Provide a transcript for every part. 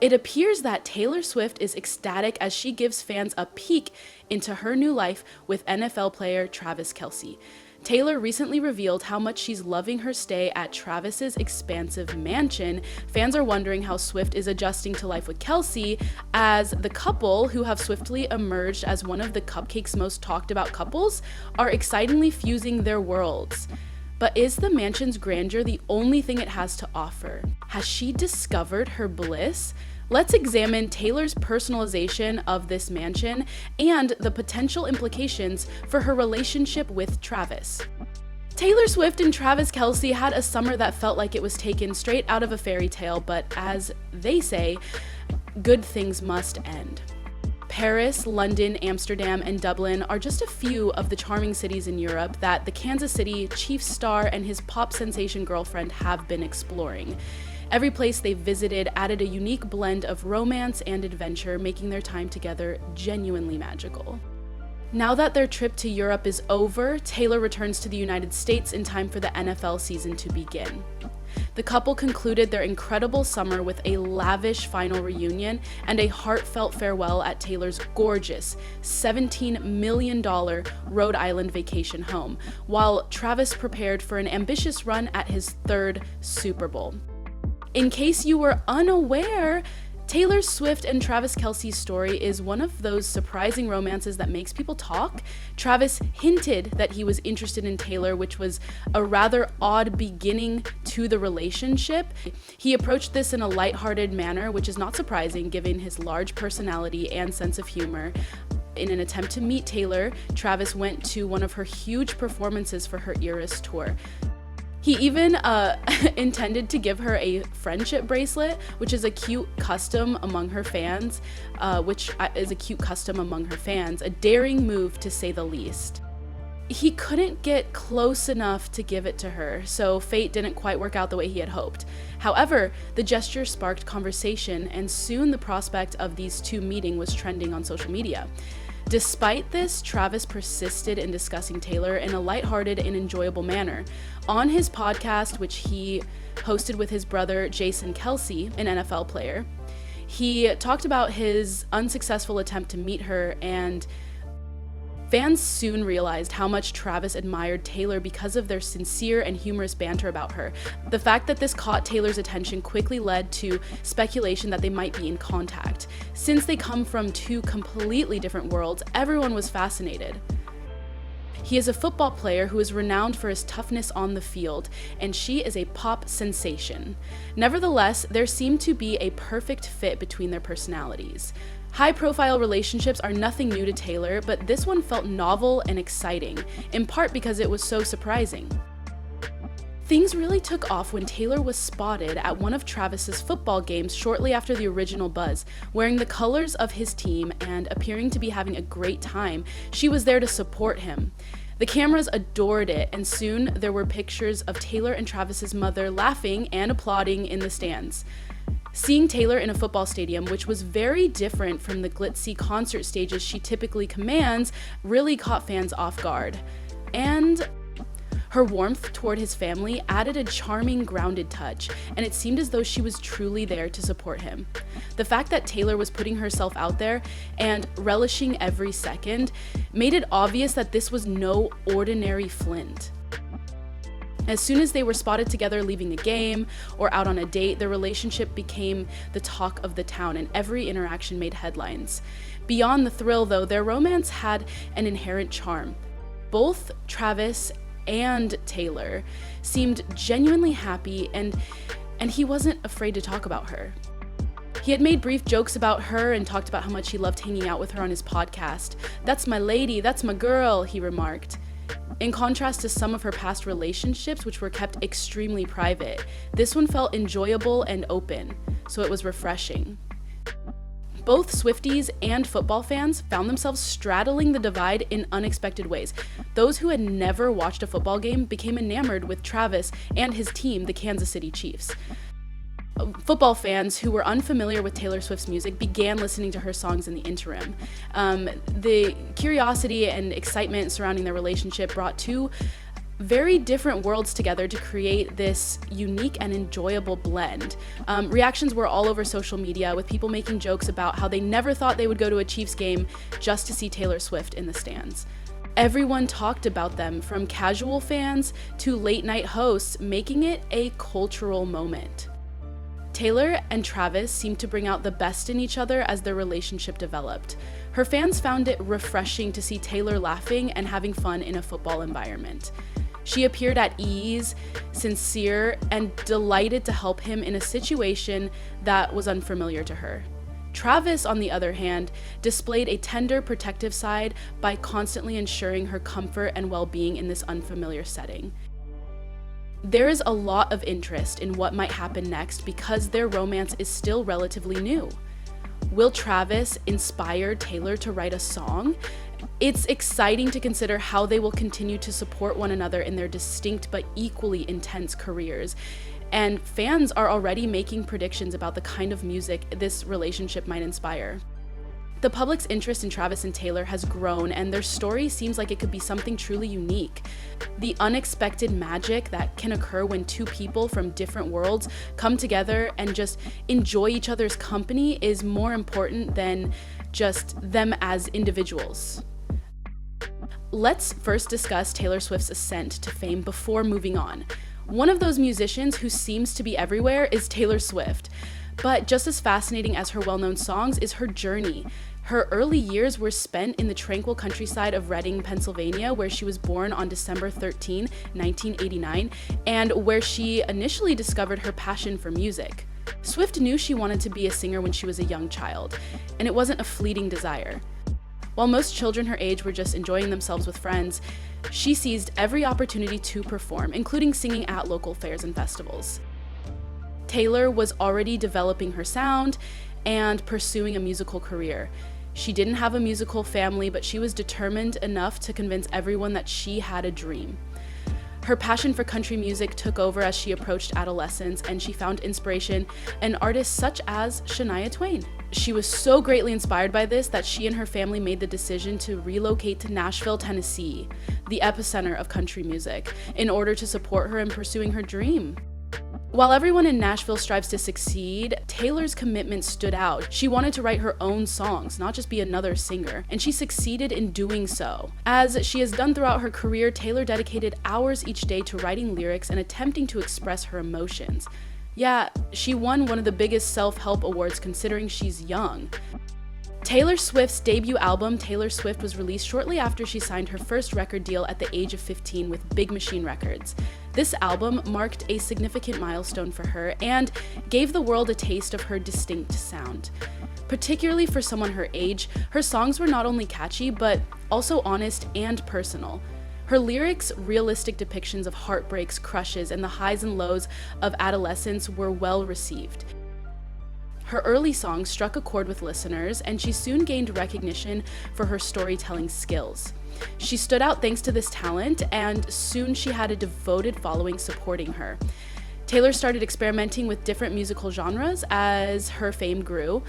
It appears that Taylor Swift is ecstatic as she gives fans a peek into her new life with NFL player Travis Kelsey. Taylor recently revealed how much she's loving her stay at Travis's expansive mansion. Fans are wondering how Swift is adjusting to life with Kelce, as the couple, who have swiftly emerged as one of the Cupcake's most talked about couples, are excitingly fusing their worlds. But is the mansion's grandeur the only thing it has to offer? Has she discovered her bliss? Let's examine Taylor's personalization of this mansion and the potential implications for her relationship with Travis. Taylor Swift and Travis Kelsey had a summer that felt like it was taken straight out of a fairy tale, but as they say, good things must end. Paris, London, Amsterdam, and Dublin are just a few of the charming cities in Europe that the Kansas City Chiefs star and his pop sensation girlfriend have been exploring. Every place they've visited added a unique blend of romance and adventure, making their time together genuinely magical. Now that their trip to Europe is over, Taylor returns to the United States in time for the NFL season to begin. The couple concluded their incredible summer with a lavish final reunion and a heartfelt farewell at Taylor's gorgeous $17 million Rhode Island vacation home, while Travis prepared for an ambitious run at his third Super Bowl. In case you were unaware, Taylor Swift and Travis Kelsey's story is one of those surprising romances that makes people talk. Travis hinted that he was interested in Taylor, which was a rather odd beginning to the relationship. He approached this in a lighthearted manner, which is not surprising given his large personality and sense of humor. In an attempt to meet Taylor, Travis went to one of her huge performances for her Eras tour. He even intended to give her a friendship bracelet, which is a cute custom among her fans, a daring move to say the least. He couldn't get close enough to give it to her, so fate didn't quite work out the way he had hoped. However, the gesture sparked conversation, and soon the prospect of these two meeting was trending on social media. Despite this, Travis persisted in discussing Taylor in a lighthearted and enjoyable manner. On his podcast, which he hosted with his brother Jason Kelce, an NFL player, he talked about his unsuccessful attempt to meet her, and fans soon realized how much Travis admired Taylor because of their sincere and humorous banter about her. The fact that this caught Taylor's attention quickly led to speculation that they might be in contact. Since they come from two completely different worlds, everyone was fascinated. He is a football player who is renowned for his toughness on the field, and she is a pop sensation. Nevertheless, there seemed to be a perfect fit between their personalities. High-profile relationships are nothing new to Taylor, but this one felt novel and exciting, in part because it was so surprising. Things really took off when Taylor was spotted at one of Travis's football games shortly after the original buzz. Wearing the colors of his team and appearing to be having a great time, she was there to support him. The cameras adored it, and soon there were pictures of Taylor and Travis's mother laughing and applauding in the stands. Seeing Taylor in a football stadium, which was very different from the glitzy concert stages she typically commands, really caught fans off guard. And her warmth toward his family added a charming, grounded touch, and it seemed as though she was truly there to support him. The fact that Taylor was putting herself out there and relishing every second made it obvious that this was no ordinary Flint. As soon as they were spotted together leaving a game or out on a date, their relationship became the talk of the town, and every interaction made headlines. Beyond the thrill, though, their romance had an inherent charm. Both Travis and Taylor seemed genuinely happy, and he wasn't afraid to talk about her. He had made brief jokes about her and talked about how much he loved hanging out with her on his podcast. "That's my lady, that's my girl," he remarked. In contrast to some of her past relationships, which were kept extremely private, this one felt enjoyable and open, so it was refreshing. Both Swifties and football fans found themselves straddling the divide in unexpected ways. Those who had never watched a football game became enamored with Travis and his team, the Kansas City Chiefs. Football fans who were unfamiliar with Taylor Swift's music began listening to her songs in the interim. The curiosity and excitement surrounding their relationship brought two very different worlds together to create this unique and enjoyable blend. Reactions were all over social media, with people making jokes about how they never thought they would go to a Chiefs game just to see Taylor Swift in the stands. Everyone talked about them, from casual fans to late night hosts, making it a cultural moment. Taylor and Travis seemed to bring out the best in each other as their relationship developed. Her fans found it refreshing to see Taylor laughing and having fun in a football environment. She appeared at ease, sincere, and delighted to help him in a situation that was unfamiliar to her. Travis, on the other hand, displayed a tender, protective side by constantly ensuring her comfort and well-being in this unfamiliar setting. There is a lot of interest in what might happen next because their romance is still relatively new. Will Travis inspire Taylor to write a song? It's exciting to consider how they will continue to support one another in their distinct but equally intense careers. And fans are already making predictions about the kind of music this relationship might inspire. The public's interest in Travis and Taylor has grown, and their story seems like it could be something truly unique. The unexpected magic that can occur when two people from different worlds come together and just enjoy each other's company is more important than just them as individuals. Let's first discuss Taylor Swift's ascent to fame before moving on. One of those musicians who seems to be everywhere is Taylor Swift. But just as fascinating as her well-known songs is her journey. Her early years were spent in the tranquil countryside of Reading, Pennsylvania, where she was born on December 13, 1989, and where she initially discovered her passion for music. Swift knew she wanted to be a singer when she was a young child, and it wasn't a fleeting desire. While most children her age were just enjoying themselves with friends, she seized every opportunity to perform, including singing at local fairs and festivals. Taylor was already developing her sound and pursuing a musical career. She didn't have a musical family, but she was determined enough to convince everyone that she had a dream. Her passion for country music took over as she approached adolescence, and she found inspiration in artists such as Shania Twain. She was so greatly inspired by this that she and her family made the decision to relocate to Nashville, Tennessee, the epicenter of country music, in order to support her in pursuing her dream. While everyone in Nashville strives to succeed, Taylor's commitment stood out. She wanted to write her own songs, not just be another singer, and she succeeded in doing so. As she has done throughout her career, Taylor dedicated hours each day to writing lyrics and attempting to express her emotions. Yeah, she won one of the biggest self-help awards considering she's young. Taylor Swift's debut album, Taylor Swift, was released shortly after she signed her first record deal at the age of 15 with Big Machine Records. This album marked a significant milestone for her and gave the world a taste of her distinct sound. Particularly for someone her age, her songs were not only catchy, but also honest and personal. Her lyrics' realistic depictions of heartbreaks, crushes, and the highs and lows of adolescence were well received. Her early songs struck a chord with listeners, and she soon gained recognition for her storytelling skills. She stood out thanks to this talent, and soon she had a devoted following supporting her. Taylor started experimenting with different musical genres as her fame grew,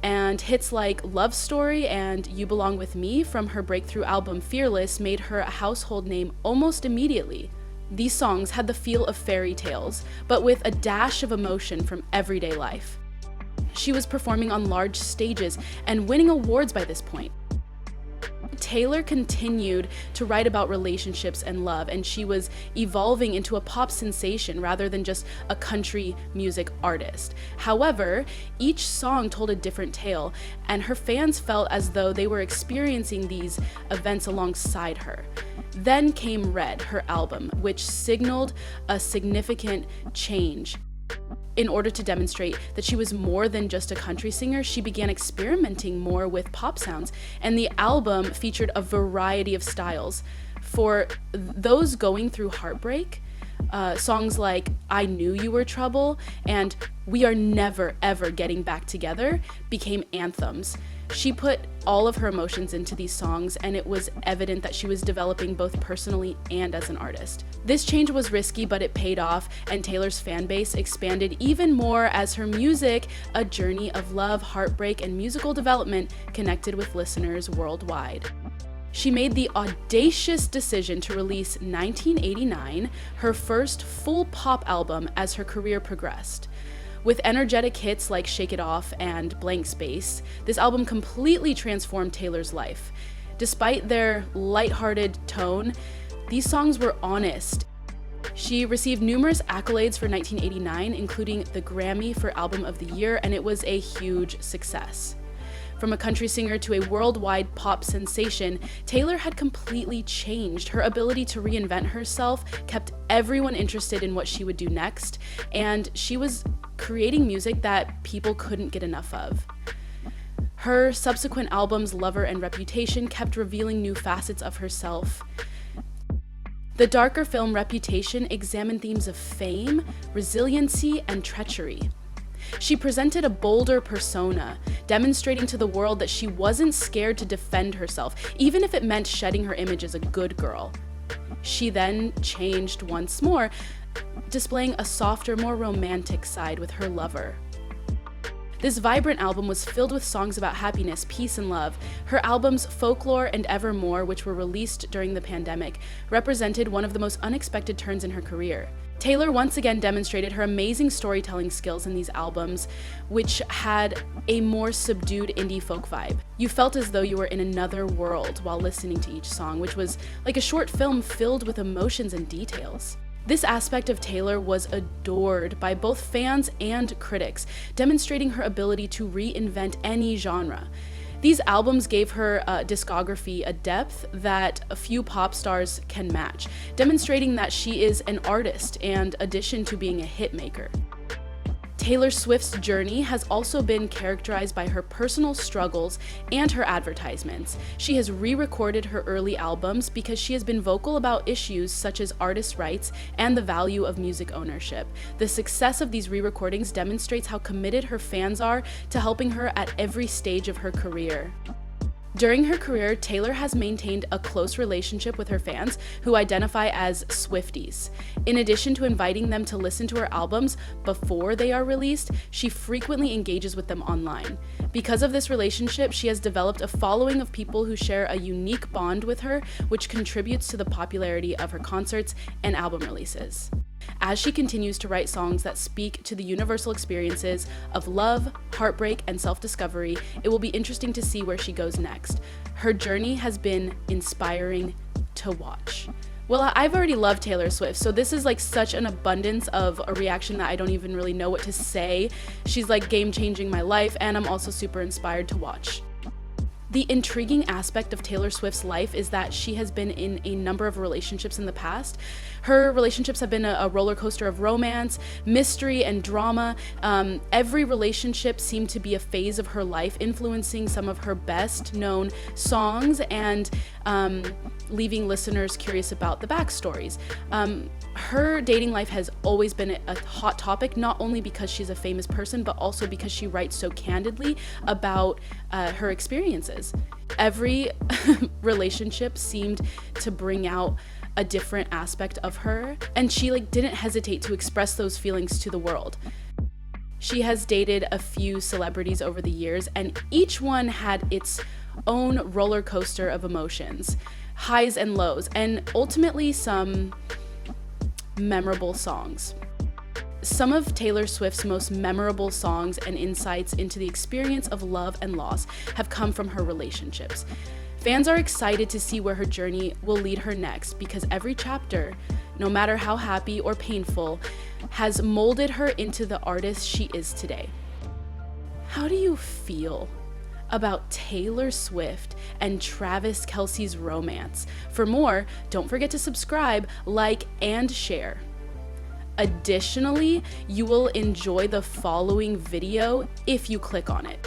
and hits like Love Story and You Belong With Me from her breakthrough album Fearless made her a household name almost immediately. These songs had the feel of fairy tales, but with a dash of emotion from everyday life. She was performing on large stages and winning awards by this point. Taylor continued to write about relationships and love, and she was evolving into a pop sensation rather than just a country music artist. However, each song told a different tale, and her fans felt as though they were experiencing these events alongside her. Then came Red, her album, which signaled a significant change. In order to demonstrate that she was more than just a country singer, she began experimenting more with pop sounds, and the album featured a variety of styles. For those going through heartbreak, songs like I Knew You Were Trouble and We Are Never Ever Getting Back Together became anthems. She put all of her emotions into these songs, and it was evident that she was developing both personally and as an artist. This change was risky, but it paid off, and Taylor's fan base expanded even more as her music, a journey of love, heartbreak, and musical development, connected with listeners worldwide. She made the audacious decision to release 1989, her first full pop album, as her career progressed. With energetic hits like Shake It Off and Blank Space, this album completely transformed Taylor's life. Despite their lighthearted tone, these songs were honest. She received numerous accolades for 1989, including the Grammy for Album of the Year, and it was a huge success. From a country singer to a worldwide pop sensation, Taylor had completely changed. Her ability to reinvent herself kept everyone interested in what she would do next, and she was creating music that people couldn't get enough of. Her subsequent albums, Lover and Reputation, kept revealing new facets of herself. The darker film Reputation examined themes of fame, resiliency, and treachery. She presented a bolder persona, demonstrating to the world that she wasn't scared to defend herself, even if it meant shedding her image as a good girl. She then changed once more, displaying a softer, more romantic side with her lover. This vibrant album was filled with songs about happiness, peace, and love. Her albums Folklore and Evermore, which were released during the pandemic, represented one of the most unexpected turns in her career. Taylor once again demonstrated her amazing storytelling skills in these albums, which had a more subdued indie folk vibe. You felt as though you were in another world while listening to each song, which was like a short film filled with emotions and details. This aspect of Taylor was adored by both fans and critics, demonstrating her ability to reinvent any genre. These albums gave her discography a depth that a few pop stars can match, demonstrating that she is an artist in addition to being a hit maker. Taylor Swift's journey has also been characterized by her personal struggles and her advertisements. She has re-recorded her early albums because she has been vocal about issues such as artists' rights and the value of music ownership. The success of these re-recordings demonstrates how committed her fans are to helping her at every stage of her career. During her career, Taylor has maintained a close relationship with her fans, who identify as Swifties. In addition to inviting them to listen to her albums before they are released, she frequently engages with them online. Because of this relationship, she has developed a following of people who share a unique bond with her, which contributes to the popularity of her concerts and album releases. As she continues to write songs that speak to the universal experiences of love, heartbreak, and self-discovery, it will be interesting to see where she goes next. Her journey has been inspiring to watch. Well, I've already loved Taylor Swift, so this is like such an abundance of a reaction that I don't even really know what to say. She's like game-changing my life, and I'm also super inspired to watch. The intriguing aspect of Taylor Swift's life is that she has been in a number of relationships in the past. Her relationships have been a roller coaster of romance, mystery, and drama. Every relationship seemed to be a phase of her life, influencing some of her best known songs and leaving listeners curious about the backstories. Her dating life has always been a hot topic, not only because she's a famous person, but also because she writes so candidly about her experiences. Every relationship seemed to bring out a different aspect of her, and she didn't hesitate to express those feelings to the world. She has dated a few celebrities over the years, and each one had its own roller coaster of emotions, highs and lows, and ultimately some memorable songs. Some of Taylor Swift's most memorable songs and insights into the experience of love and loss have come from her relationships. Fans are excited to see where her journey will lead her next, because every chapter, no matter how happy or painful, has molded her into the artist she is today. How do you feel about Taylor Swift and Travis Kelsey's romance? For more, don't forget to subscribe, like, and share. Additionally, you will enjoy the following video if you click on it.